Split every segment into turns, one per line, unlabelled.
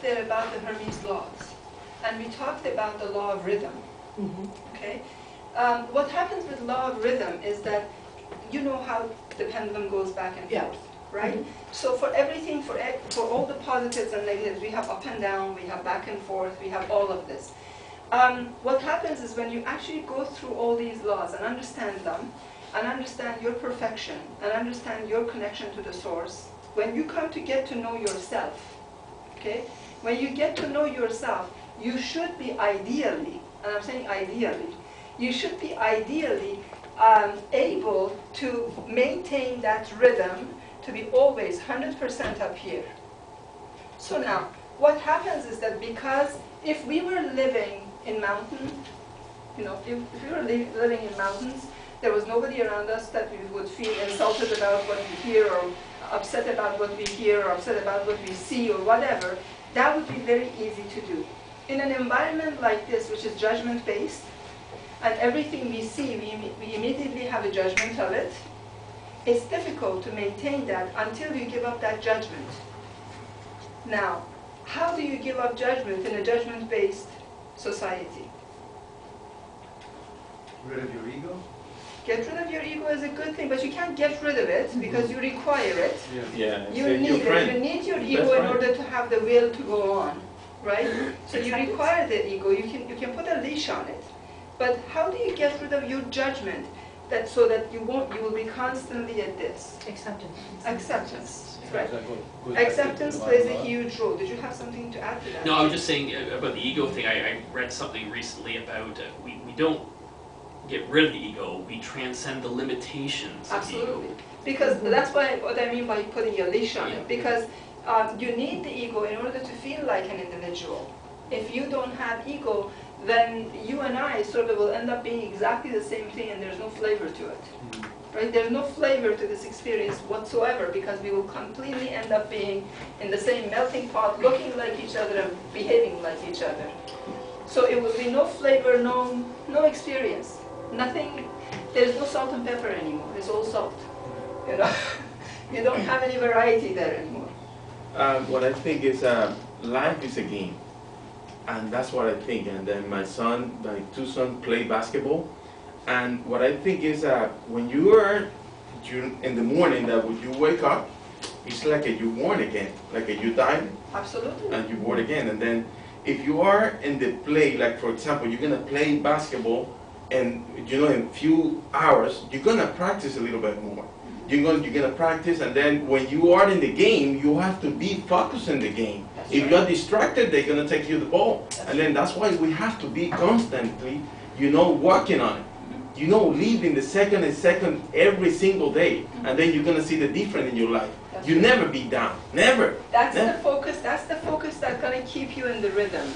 there about the Hermes laws, and we talked about the law of rhythm. Okay, what happens with law of rhythm is that you know how the pendulum goes back and forth, right? So for everything, for all the positives and negatives, we have up and down, we have back and forth, we have all of this. What happens is when you actually go through all these laws and understand them, and understand your perfection, and understand your connection to the source, when you come to get to know yourself, okay? When you get to know yourself, you should be ideally, and I'm saying ideally, you should be ideally able to maintain that rhythm to be always 100% up here. So now, what happens is that because if we were living in mountains, you know, if we were living in mountains, there was nobody around us that we would feel insulted about what we hear, or upset about what we hear, or upset about what we see, or whatever. That would be very easy to do. In an environment like this, which is judgment-based, and everything we see, we immediately have a judgment of it, it's difficult to maintain that until you give up that judgment. Now, how do you give up judgment in a judgment-based society?
Rid of your ego?
Get rid of your ego is a good thing, but you can't get rid of it because you require it.
Yeah.
You need it. You need your ego in order to have the will to go on, right? So you require the ego. You can put a leash on it, but how do you get rid of your judgment so that you will be constantly at this?
Acceptance.
Acceptance, right? Acceptance plays a huge role. Did you have something to add to that?
No, I was just saying about the ego thing. I read something recently about we don't get rid of the ego, we transcend the limitations of the ego.
Absolutely. Because that's what I mean by putting a leash on it. Because you need the ego in order to feel like an individual. If you don't have ego, then you and I sort of will end up being exactly the same thing, and there's no flavor to it. Right? There's no flavor to this experience whatsoever, because we will completely end up being in the same melting pot, looking like each other and behaving like each other. So it will be no flavor, no experience. Nothing, there's no salt and pepper anymore. It's all salt. You know, you don't have any variety there anymore.
What I think is life is a game, and that's what I think. And then my two sons play basketball, and what I think is when you are in the morning, that when you wake up, it's like you're born again, like you died.
Absolutely. And
you're born again, and then if you are in the play, like for example, you're gonna play basketball. And you know, in a few hours, you're gonna practice a little bit more. You're gonna practice, and then when you are in the game, you have to be focused in the game. If you're distracted, they're gonna take you the ball, and then that's why we have to be constantly, you know, working on it. You know, living the second and second every single day, and then you're gonna see the difference in your life. You never be down, never.
That's the focus. That's the focus that's gonna keep you in the rhythm.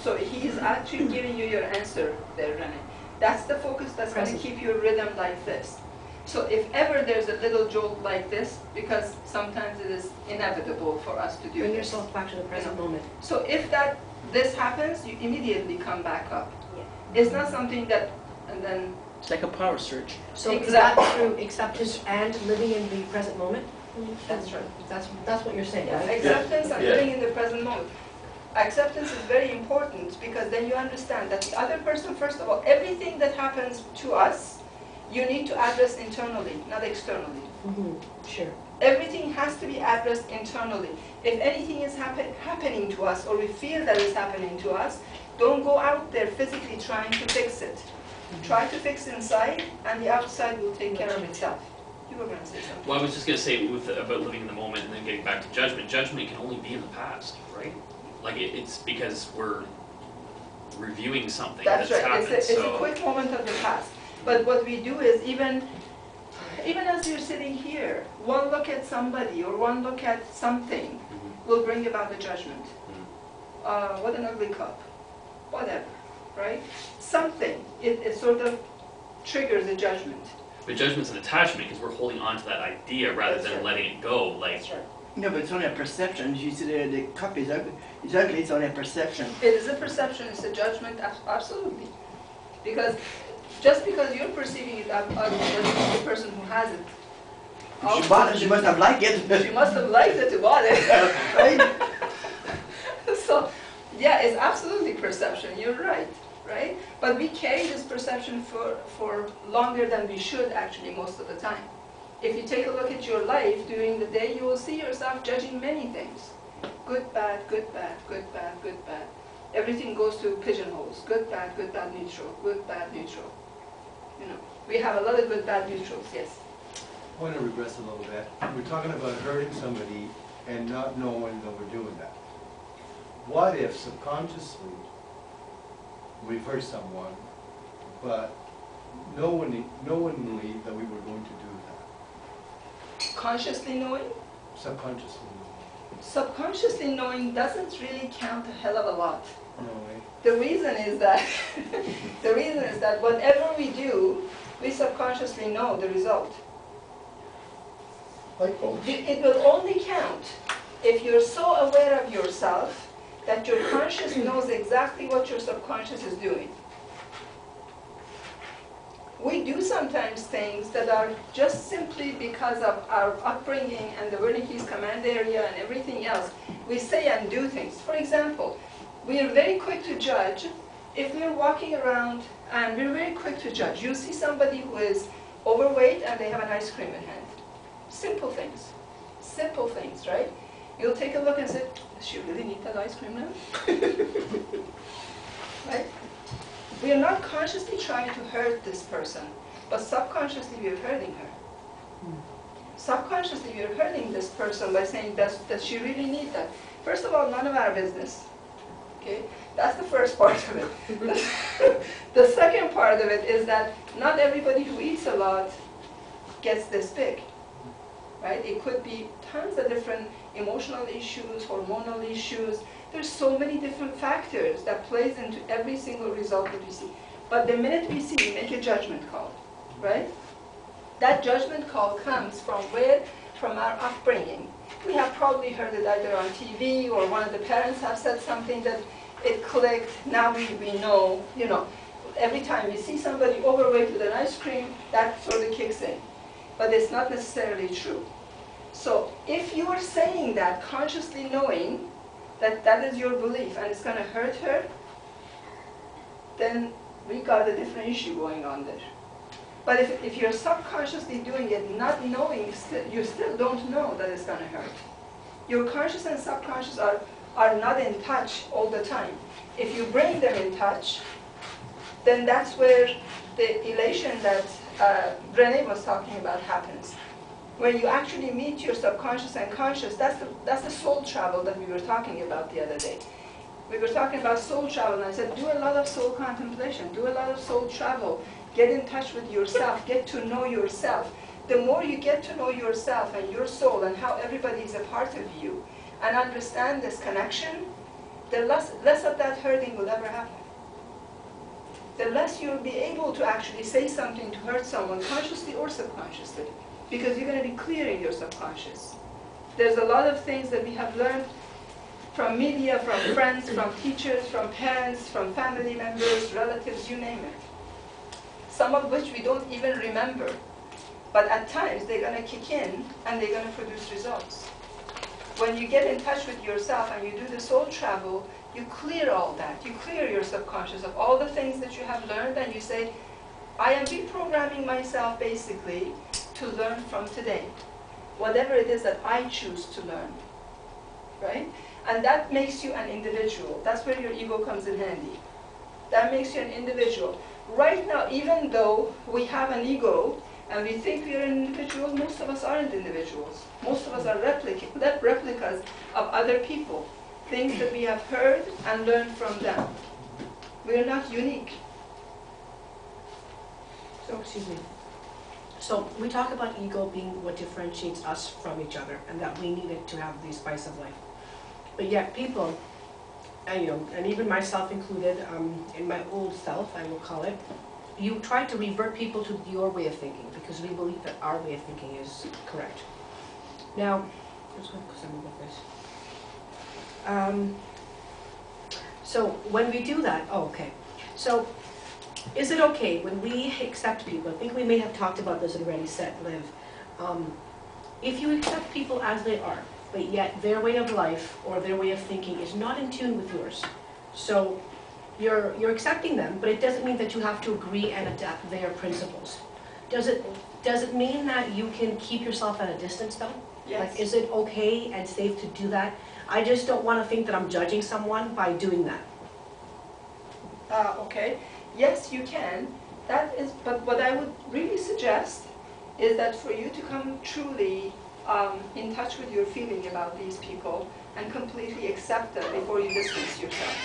So he's actually giving you your answer there, Renee. That's the focus that's going to keep your rhythm like this. So if ever there's a little jolt like this, because sometimes it is inevitable for us to do
Bring
this.
yourself back to the present moment.
So if this happens, you immediately come back up.
Yeah.
It's not something that, and then...
It's like a power surge.
So exactly. Is that through acceptance and living in the present moment?
That's right.
That's what you're saying, right?
Acceptance and living in the present moment. Acceptance is very important, because then you understand that the other person, first of all, everything that happens to us, you need to address internally, not externally.
Sure.
Everything has to be addressed internally. If anything is happening to us, or we feel that it's happening to us, don't go out there physically trying to fix it. Try to fix inside, and the outside will take care of itself. You were going to say something.
Well, I was just going to say about living in the moment and then getting back to judgment. Judgment can only be in the past, right? Like it's because we're reviewing something that's happened.
It's a quick moment of the past. But what we do is even as you're sitting here, one look at somebody or one look at something will bring about the judgment. What an ugly cup. Whatever, right? Something. It sort of triggers a judgment.
But judgment's an attachment because we're holding on to that idea rather than letting it go. Like.
That's right.
No, but it's only a perception. You see the cup is ugly. It's ugly, it's only a perception.
It is a perception, it's a judgment, absolutely. Because just because you're perceiving it ugly doesn't mean the person who has it.
She bought it, she must have liked it.
She must have liked it to bought it.
Right?
So, yeah, it's absolutely perception, you're right, right? But we carry this perception for longer than we should actually most of the time. If you take a look at your life during the day, you will see yourself judging many things. Good, bad, good, bad, good, bad, good, bad. Everything goes to pigeonholes. Good, bad, neutral. Good, bad, neutral. You know, we have a lot of good, bad, neutrals, yes.
I want to regress a little bit. We're talking about hurting somebody and not knowing that we're doing that. What if subconsciously we've hurt someone, but knowingly that we were going to do that?
Consciously knowing?
Subconsciously.
Subconsciously knowing doesn't really count a hell of a lot.
No way.
The reason is that whatever we do, we subconsciously know the result.
Like both.
It will only count if you're so aware of yourself that your conscious knows exactly what your subconscious is doing. We do sometimes things that are just simply because of our upbringing and the Wernicke's command area and everything else. We say and do things. For example, we are very quick to judge. If we're walking around and we're very quick to judge, you see somebody who is overweight and they have an ice cream in hand. Simple things, right? You'll take a look and say, does she really need that ice cream now? Right? We are not consciously trying to hurt this person, but subconsciously we are hurting her. Subconsciously we are hurting this person by saying, does she really need that? First of all, none of our business. Okay? That's the first part of it. The second part of it is that not everybody who eats a lot gets this big. Right? It could be tons of different emotional issues, hormonal issues. There's so many different factors that plays into every single result that we see. But the minute we see, we make a judgment call, right? That judgment call comes from where? From our upbringing. We have probably heard it either on TV or one of the parents have said something that it clicked. Now we know, you know, every time we see somebody overweight with an ice cream, that sort of kicks in. But it's not necessarily true. So if you are saying that consciously knowing that that is your belief and it's going to hurt her, then we got a different issue going on there. But if you're subconsciously doing it, not knowing, you still don't know that it's going to hurt. Your conscious and subconscious are not in touch all the time. If you bring them in touch, then that's where the elation that Renee was talking about happens. When you actually meet your subconscious and conscious, that's the soul travel that we were talking about the other day. We were talking about soul travel, and I said, do a lot of soul contemplation, do a lot of soul travel, get in touch with yourself, get to know yourself. The more you get to know yourself and your soul and how everybody is a part of you, and understand this connection, the less of that hurting will ever happen. The less you'll be able to actually say something to hurt someone, consciously or subconsciously, because you're going to be clearing your subconscious. There's a lot of things that we have learned from media, from friends, from teachers, from parents, from family members, relatives, you name it. Some of which we don't even remember. But at times, they're going to kick in and they're going to produce results. When you get in touch with yourself and you do the soul travel, you clear all that. You clear your subconscious of all the things that you have learned, and you say, I am reprogramming myself basically to learn from today. Whatever it is that I choose to learn. Right? And that makes you an individual. That's where your ego comes in handy. That makes you an individual. Right now, even though we have an ego, and we think we are an individual, most of us aren't individuals. Most of us are replicas of other people. Things that we have heard and learned from them. We are not unique.
So, excuse me. So we talk about ego being what differentiates us from each other, and that we need it to have the spice of life. But yet people, and and even myself included, in my old self, I will call it, you try to revert people to your way of thinking because we believe that our way of thinking is correct. Now, let's go with this. So when we do that, So is it okay when we accept people? I think we may have talked about this already, Liv. If you accept people as they are, but yet their way of life or their way of thinking is not in tune with yours. So you're accepting them, but it doesn't mean that you have to agree and adapt their principles. Does it mean that you can keep yourself at a distance though?
Yes.
Like, is it okay and safe to do that? I just don't want to think that I'm judging someone by doing that.
Okay. Yes, you can. That is, but what I would really suggest is that for you to come truly in touch with your feeling about these people and completely accept them before you distance yourself.